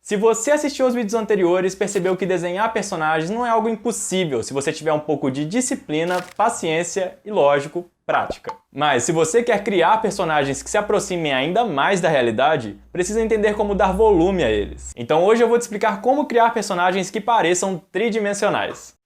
Se você assistiu aos vídeos anteriores, percebeu que desenhar personagens não é algo impossível se você tiver um pouco de disciplina, paciência e, lógico, prática. Mas se você quer criar personagens que se aproximem ainda mais da realidade, precisa entender como dar volume a eles. Então hoje eu vou te explicar como criar personagens que pareçam tridimensionais.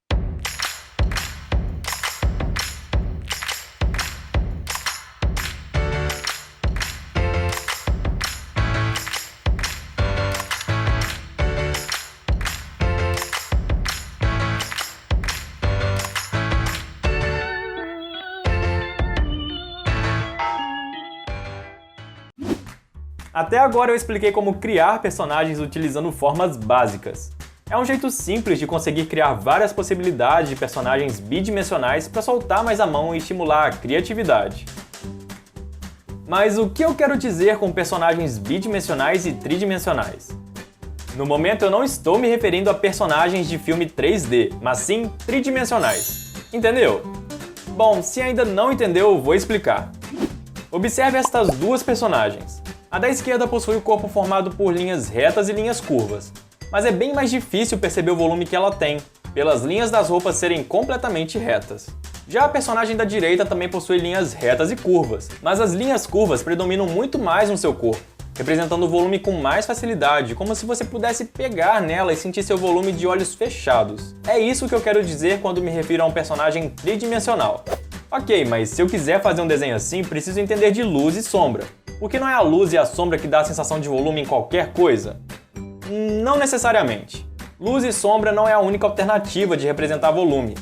Até agora eu expliquei como criar personagens utilizando formas básicas. É um jeito simples de conseguir criar várias possibilidades de personagens bidimensionais para soltar mais a mão e estimular a criatividade. Mas o que eu quero dizer com personagens bidimensionais e tridimensionais? No momento eu não estou me referindo a personagens de filme 3D, mas sim tridimensionais. Entendeu? Bom, se ainda não entendeu, eu vou explicar. Observe estas duas personagens. A da esquerda possui o corpo formado por linhas retas e linhas curvas, mas é bem mais difícil perceber o volume que ela tem, pelas linhas das roupas serem completamente retas. Já a personagem da direita também possui linhas retas e curvas, mas as linhas curvas predominam muito mais no seu corpo, representando o volume com mais facilidade, como se você pudesse pegar nela e sentir seu volume de olhos fechados. É isso que eu quero dizer quando me refiro a um personagem tridimensional. Ok, mas se eu quiser fazer um desenho assim, preciso entender de luz e sombra. Porque não é a luz e a sombra que dá a sensação de volume em qualquer coisa? Não necessariamente. Luz e sombra não é a única alternativa de representar volume.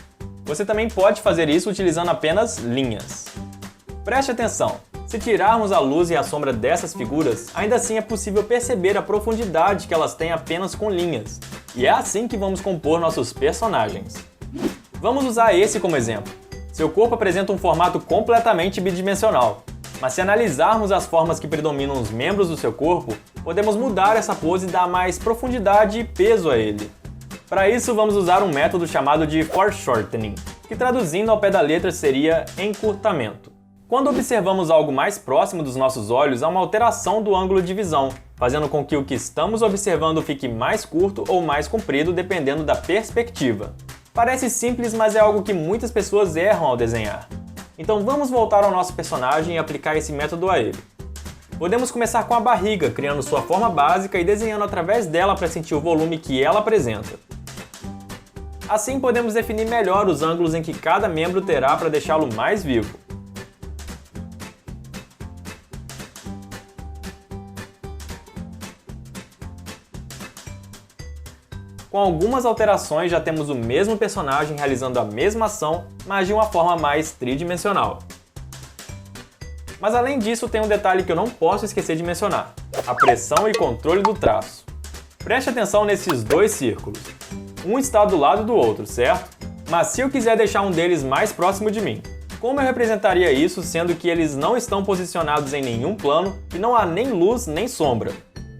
Você também pode fazer isso utilizando apenas linhas. Preste atenção, se tirarmos a luz e a sombra dessas figuras, ainda assim é possível perceber a profundidade que elas têm apenas com linhas. E é assim que vamos compor nossos personagens. Vamos usar esse como exemplo. Seu corpo apresenta um formato completamente bidimensional. Mas se analisarmos as formas que predominam os membros do seu corpo, podemos mudar essa pose e dar mais profundidade e peso a ele. Para isso, vamos usar um método chamado de foreshortening, que traduzindo ao pé da letra seria encurtamento. Quando observamos algo mais próximo dos nossos olhos, há uma alteração do ângulo de visão, fazendo com que o que estamos observando fique mais curto ou mais comprido dependendo da perspectiva. Parece simples, mas é algo que muitas pessoas erram ao desenhar. Então vamos voltar ao nosso personagem e aplicar esse método a ele. Podemos começar com a barriga, criando sua forma básica e desenhando através dela para sentir o volume que ela apresenta. Assim podemos definir melhor os ângulos em que cada membro terá para deixá-lo mais vivo. Com algumas alterações já temos o mesmo personagem realizando a mesma ação, mas de uma forma mais tridimensional. Mas além disso tem um detalhe que eu não posso esquecer de mencionar: a pressão e controle do traço. Preste atenção nesses dois círculos. Um está do lado do outro, certo? Mas se eu quiser deixar um deles mais próximo de mim, como eu representaria isso sendo que eles não estão posicionados em nenhum plano e não há nem luz nem sombra?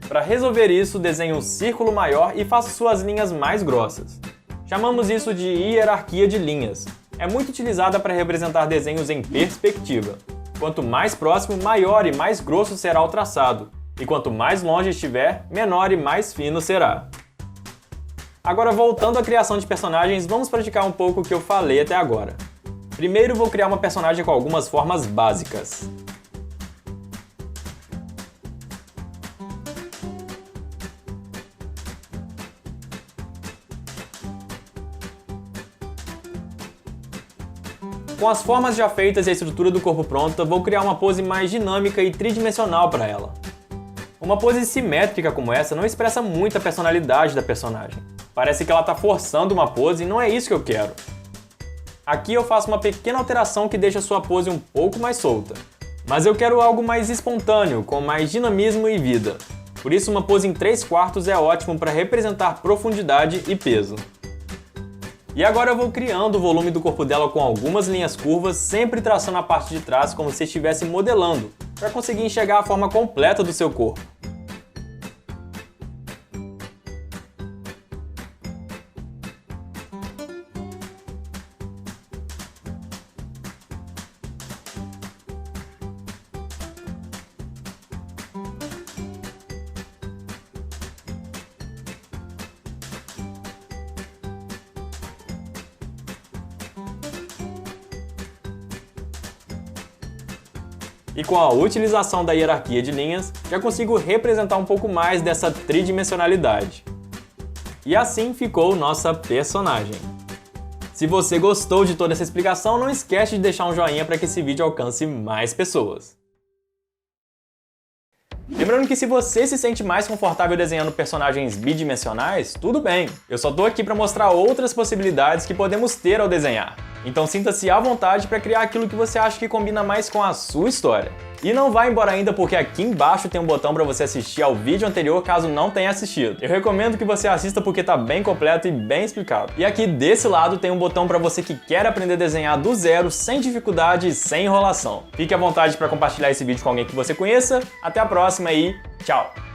Para resolver isso, desenhe um círculo maior e faça suas linhas mais grossas. Chamamos isso de hierarquia de linhas. É muito utilizada para representar desenhos em perspectiva. Quanto mais próximo, maior e mais grosso será o traçado, e quanto mais longe estiver, menor e mais fino será. Agora, voltando à criação de personagens, vamos praticar um pouco o que eu falei até agora. Primeiro vou criar uma personagem com algumas formas básicas. Com as formas já feitas e a estrutura do corpo pronta, vou criar uma pose mais dinâmica e tridimensional para ela. Uma pose simétrica como essa não expressa muito a personalidade da personagem. Parece que ela está forçando uma pose e não é isso que eu quero. Aqui eu faço uma pequena alteração que deixa sua pose um pouco mais solta. Mas eu quero algo mais espontâneo, com mais dinamismo e vida. Por isso uma pose em 3/4 é ótimo para representar profundidade e peso. E agora eu vou criando o volume do corpo dela com algumas linhas curvas, sempre traçando a parte de trás como se estivesse modelando, para conseguir enxergar a forma completa do seu corpo. E com a utilização da hierarquia de linhas, já consigo representar um pouco mais dessa tridimensionalidade. E assim ficou nossa personagem. Se você gostou de toda essa explicação, não esquece de deixar um joinha para que esse vídeo alcance mais pessoas. Lembrando que se você se sente mais confortável desenhando personagens bidimensionais, tudo bem. Eu só tô aqui para mostrar outras possibilidades que podemos ter ao desenhar. Então sinta-se à vontade para criar aquilo que você acha que combina mais com a sua história. E não vá embora ainda porque aqui embaixo tem um botão para você assistir ao vídeo anterior caso não tenha assistido. Eu recomendo que você assista porque tá bem completo e bem explicado. E aqui desse lado tem um botão para você que quer aprender a desenhar do zero, sem dificuldade e sem enrolação. Fique à vontade para compartilhar esse vídeo com alguém que você conheça. Até a próxima e tchau!